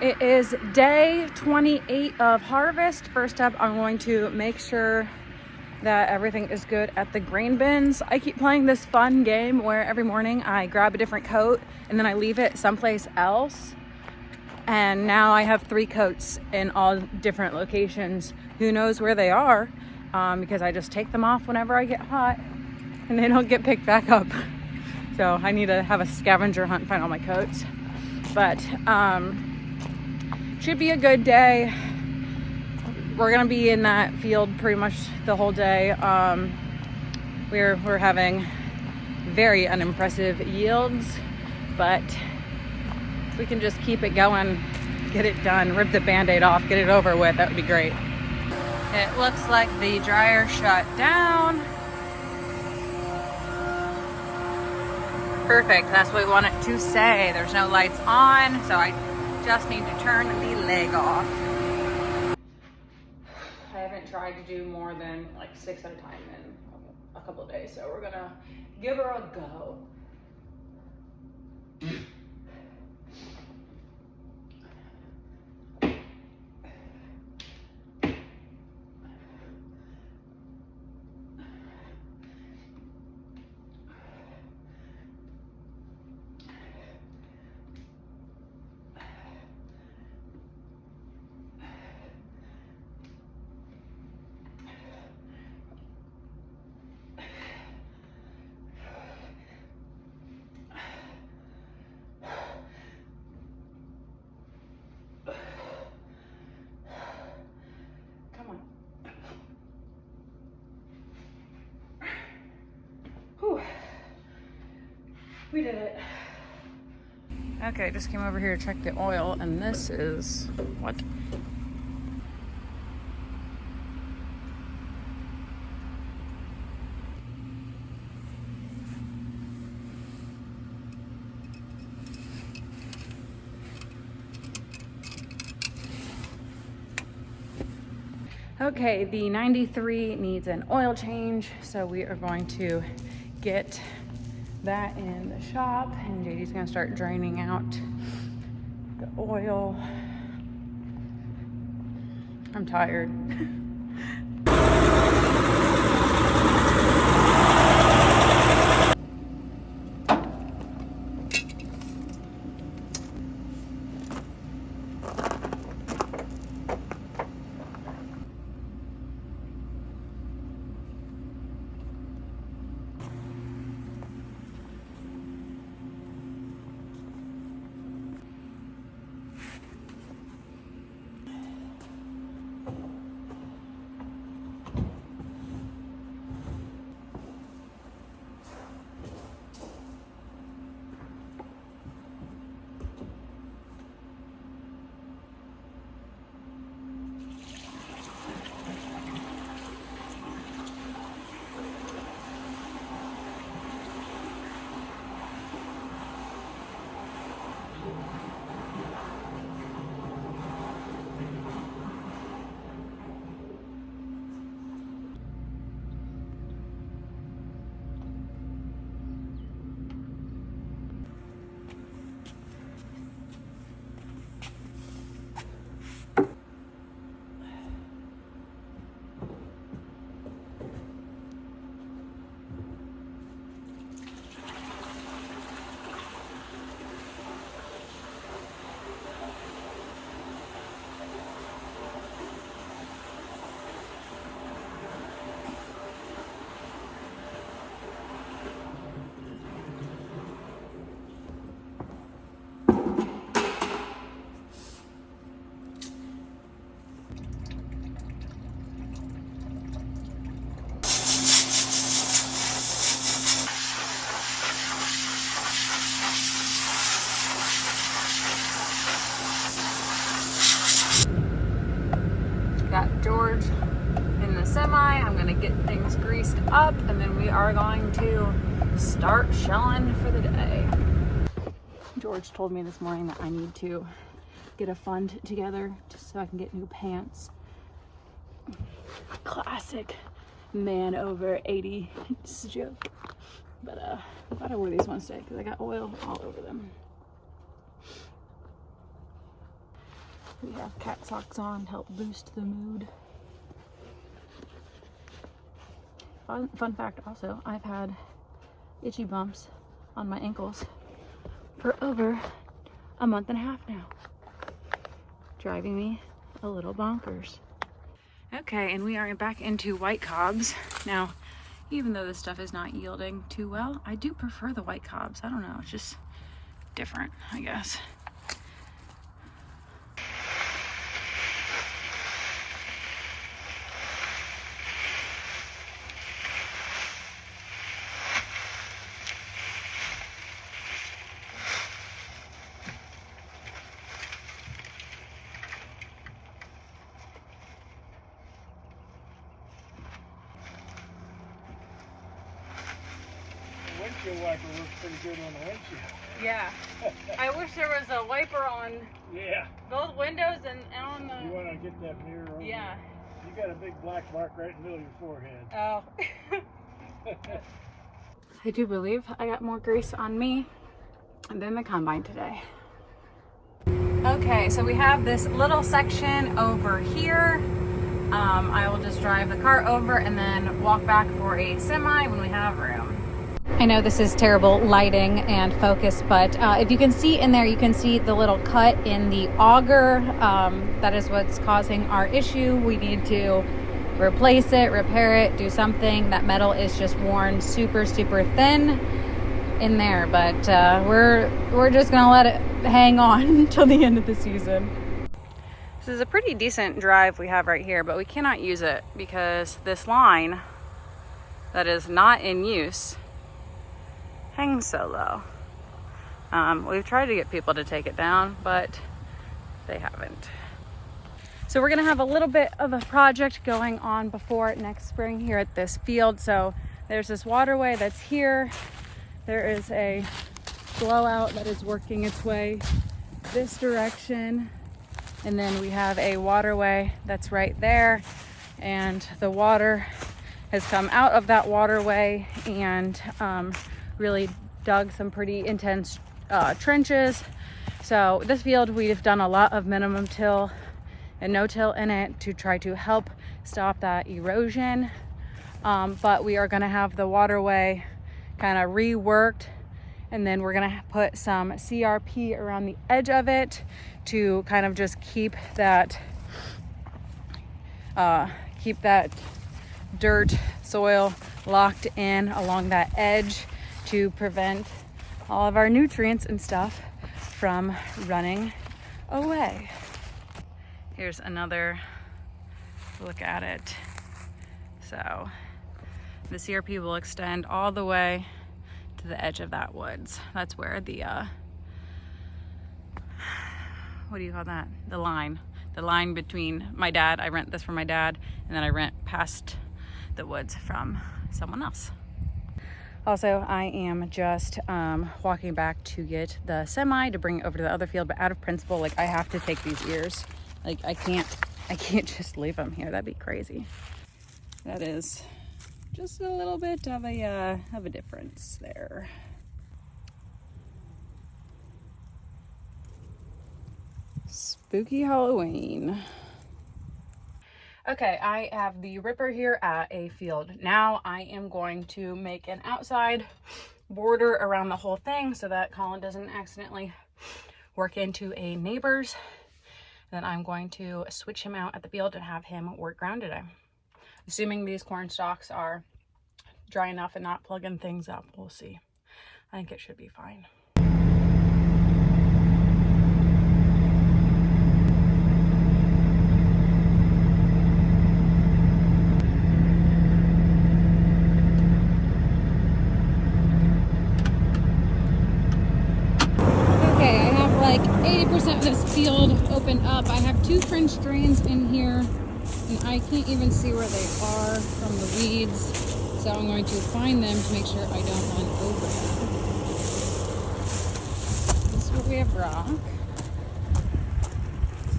It is day 28 of harvest. First up, I'm going to make sure that everything is good at the grain bins. I keep playing this fun game where every morning I grab a different coat and then I leave it someplace else. And now I have 3 coats in all different locations. Who knows where they are? Because I just take them off whenever I get hot and they don't get picked back up. So I need to have a scavenger hunt and find all my coats. But should be a good day. We're gonna be in that field pretty much the whole day. We're having very unimpressive yields, but if we can just keep it going, get it done, rip the band-aid off, get it over with, that would be great. It looks like the dryer shut down. Perfect, that's what we want it to say. There's no lights on, so I just need to turn the leg off. I haven't tried to do more than like 6 at a time in a couple of days, so we're gonna give her a go. We did it. Okay, just came over here to check the oil, and this is what? Okay, the 93 needs an oil change, so we are going to get that in the shop, and JD's gonna start draining out the oil. I'm tired. Got George in the semi. I'm gonna get things greased up, and then we are going to start shelling for the day. George told me this morning that I need to get a fund together just so I can get new pants. Classic man over 80 joke. But I thought I wore these ones today because I got oil all over them. We have cat socks on to help boost the mood. Fun fact also, I've had itchy bumps on my ankles for over a month and a half now. Driving me a little bonkers. Okay, and we are back into white cobs. Now, even though this stuff is not yielding too well, I do prefer the white cobs. I don't know, it's just different, I guess. Windshield wiper works pretty good on the windshield. Yeah. I wish there was a wiper on both windows and on the... You want to get that mirror over? Yeah. You got a big black mark right in the middle of your forehead. Oh. I do believe I got more grease on me than the combine today. Okay, so we have this little section over here. I will just drive the car over and then walk back for a semi when we have room. I know this is terrible lighting and focus, but if you can see in there, you can see the little cut in the auger. That is what's causing our issue. We need to replace it, repair it, do something. That metal is just worn super, super thin in there, but we're just gonna let it hang on until the end of the season. This is a pretty decent drive we have right here, but we cannot use it because this line that is not in use hangs so low. We've tried to get people to take it down, but they haven't. So we're gonna have a little bit of a project going on before next spring here at this field. So there's this waterway that's here. There is a blowout that is working its way this direction. And then we have a waterway that's right there. And the water has come out of that waterway and really dug some pretty intense trenches. So this field, we've done a lot of minimum till and no-till in it to try to help stop that erosion. But we are gonna have the waterway kind of reworked, and then we're gonna put some CRP around the edge of it to kind of just keep that dirt soil locked in along that edge to prevent all of our nutrients and stuff from running away. Here's another look at it. So the CRP will extend all the way to the edge of that woods. That's where the, what do you call that? The line between my dad, I rent this from my dad, and then I rent past the woods from someone else. Also, I am just walking back to get the semi to bring it over to the other field, but out of principle, like I have to take these ears. Like I can't just leave them here. That'd be crazy. That is just a little bit of a difference there. Spooky Halloween. Okay, I have the ripper here at a field. Now I am going to make an outside border around the whole thing so that Colin doesn't accidentally work into a neighbor's. Then I'm going to switch him out at the field and have him work ground today. Assuming these corn stalks are dry enough and not plugging things up, we'll see. I think it should be fine. Okay, I have like 80% of this field opened up. I have 2 French drains in here, and I can't even see where they are from the weeds. So I'm going to find them to make sure I don't run over them. This is where we have rock.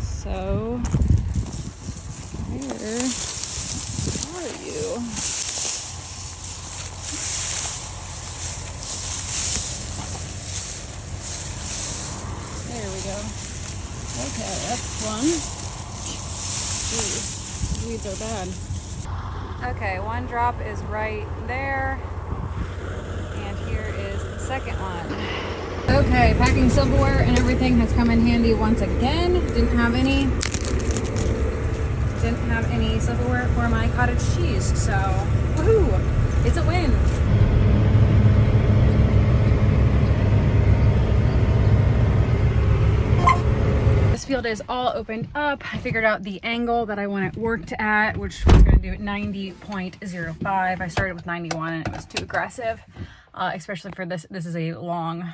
So, where are you? There we go. Okay, that's one. Jeez, weeds are bad. Okay, one drop is right there. And here is the second one. Okay, packing silverware and everything has come in handy once again. Didn't have any silverware for my cottage cheese, so woohoo! It's a win. This field is all opened up. I figured out the angle that I want it worked at, which was going to do at 90.05. I started with 91 and it was too aggressive, especially for this. This is a long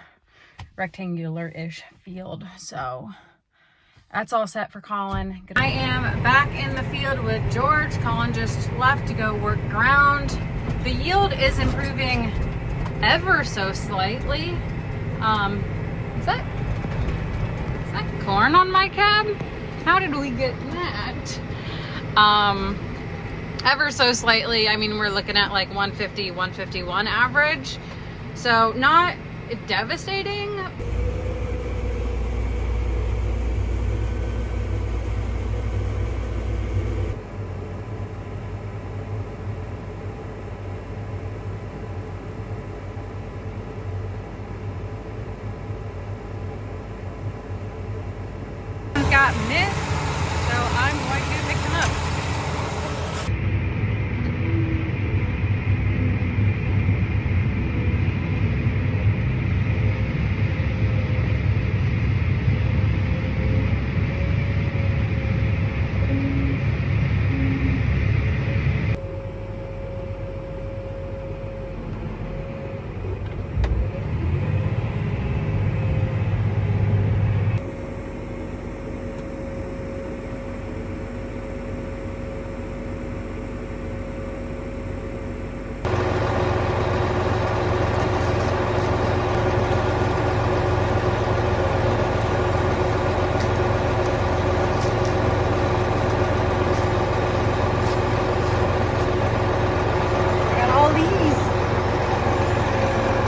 rectangular-ish field, so that's all set for Colin. I am back in the field with George. Colin just left to go work ground. The yield is improving ever so slightly. Is that corn on my cab? How did we get that? Ever so slightly. I mean, we're looking at like 150, 151 average. So not devastating. Got missed, so I'm going to pick them up.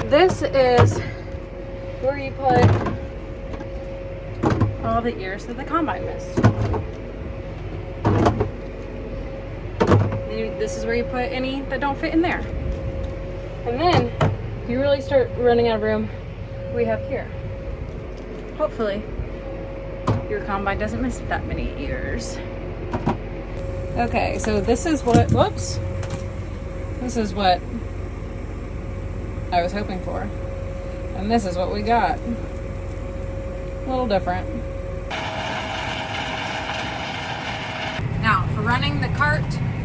This is where you put all the ears that the combine missed. This is where you put any that don't fit in there. And then you really start running out of room. We have here. Hopefully your combine doesn't miss that many ears. Okay, so this is what, whoops. This is what I was hoping for. And this is what we got. A little different. Now, for running the cart,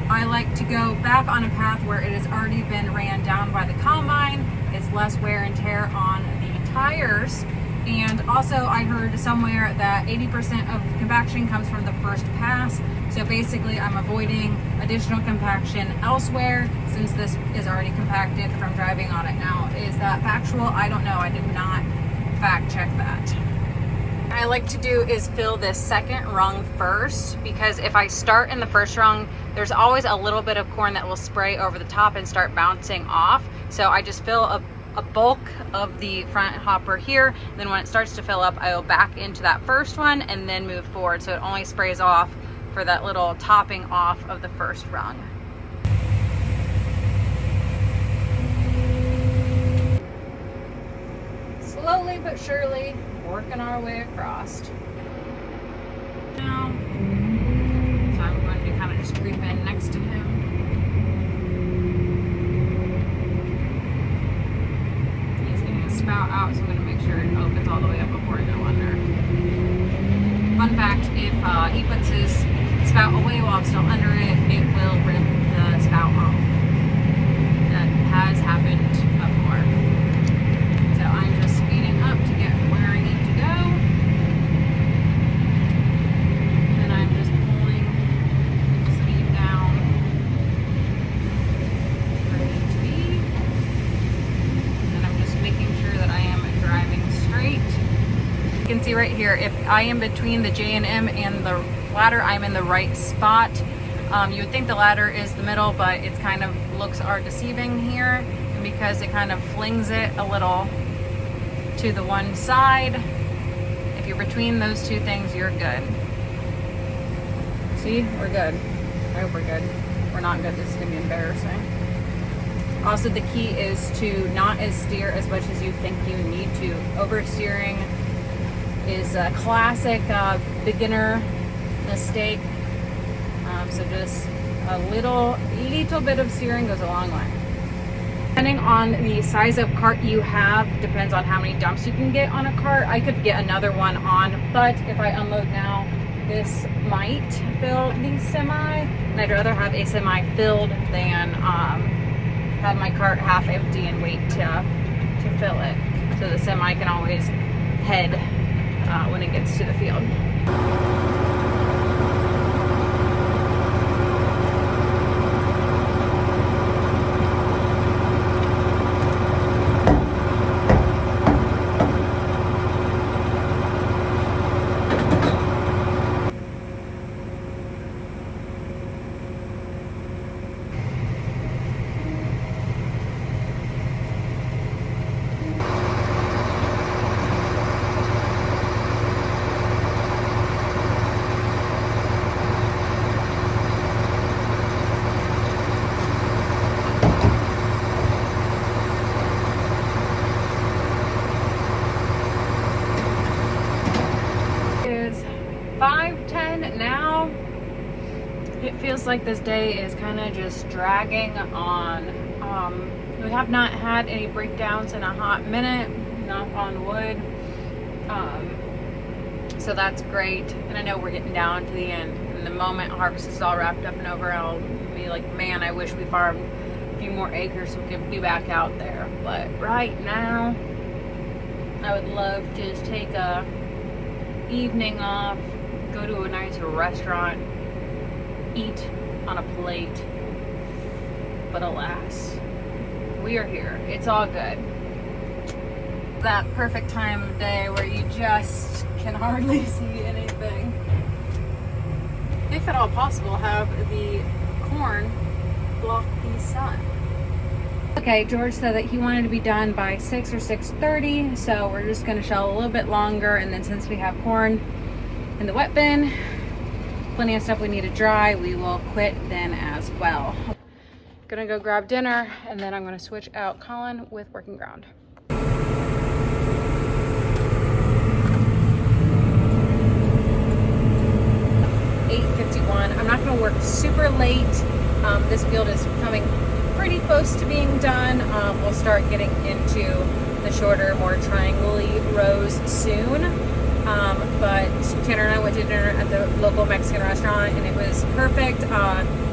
I like to go back on a path where it has already been ran down by the combine. It's less wear and tear on the tires. And also I heard somewhere that 80% of compaction comes from the first pass. So basically I'm avoiding additional compaction elsewhere since this is already compacted from driving on it. Now, is that factual? I don't know. I did not fact check that. What I like to do is fill this second rung first, because if I start in the first rung, there's always a little bit of corn that will spray over the top and start bouncing off. So I just fill a bulk of the front hopper here. Then when it starts to fill up, I go back into that first one and then move forward. So it only sprays off for that little topping off of the first rung. Slowly but surely working our way across. Now, so I'm going to kind of just creep in next to him. Spout out, so I'm going to make sure it opens all the way up before I go under. Fun fact, if he puts his spout away while I'm still under it, it will rip the spout off. That has happened before. So I'm just speeding up to get where I need to go. Then I'm just pulling speed down where I need to be. And I'm just making sure that I am driving straight. You can see right here, if I am between the J&M and the ladder, I'm in the right spot. You would think the ladder is the middle, but it's kind of looks are deceiving here, and because it kind of flings it a little to the one side. If you're between those two things, you're good. See, we're good. I hope we're good. We're not good. This is gonna be embarrassing. Also, the key is to not steer as much as you think you need to. Oversteering is a classic beginner mistake. So just a little bit of steering goes a long way. Depending on the size of cart you have, depends on how many dumps you can get on a cart. I could get another one on, but if I unload now, this might fill the semi, and I'd rather have a semi filled than have my cart half empty and wait to fill it. So the semi can always head when it gets to the field. Is 5:10 now. It feels like this day is kind of just dragging on. We have not had any breakdowns in a hot minute, knock on wood. So that's great. And I know we're getting down to the end. And the moment harvest is all wrapped up and over, I'll be like, man, I wish we farmed a few more acres so we could be back out there. But right now, I would love to just take a evening off, go to a nice restaurant, eat on a plate. But alas, we are here. It's all good. That perfect time of day where you just can hardly see anything. If at all possible, have the corn block the sun. Okay, George said that he wanted to be done by 6 or 6:30, so we're just gonna shell a little bit longer, and then since we have corn in the wet bin, plenty of stuff we need to dry, we will quit then as well. Gonna go grab dinner, and then I'm gonna switch out Colin with working ground. 8:51. I'm not gonna work super late. This field is coming pretty close to being done. We'll start getting into the shorter, more triangle-y rows soon. But Tanner and I went to dinner at the local Mexican restaurant, and it was perfect.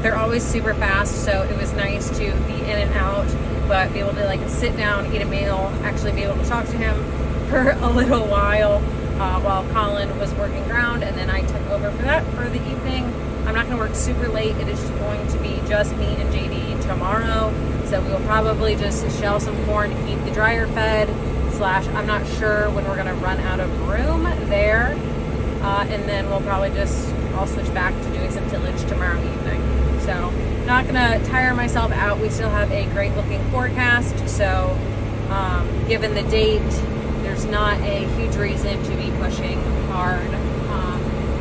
They're always super fast, so it was nice to be in and out, but be able to like sit down, eat a meal, actually be able to talk to him for a little while Colin was working ground, and then I took over for that for the evening. I'm not going to work super late. It is going to be just me and JD tomorrow, so we will probably just shell some corn, keep the dryer fed, I'm not sure when we're going to run out of room there, and then we'll probably I'll switch back to doing some tillage tomorrow evening. So not going to tire myself out. We still have a great looking forecast, so given the date, there's not a huge reason to be pushing hard,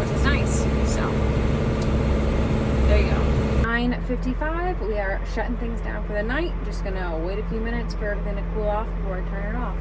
which is nice. So there you go. 9:55. We are shutting things down for the night. Just gonna wait a few minutes for everything to cool off before I turn it off.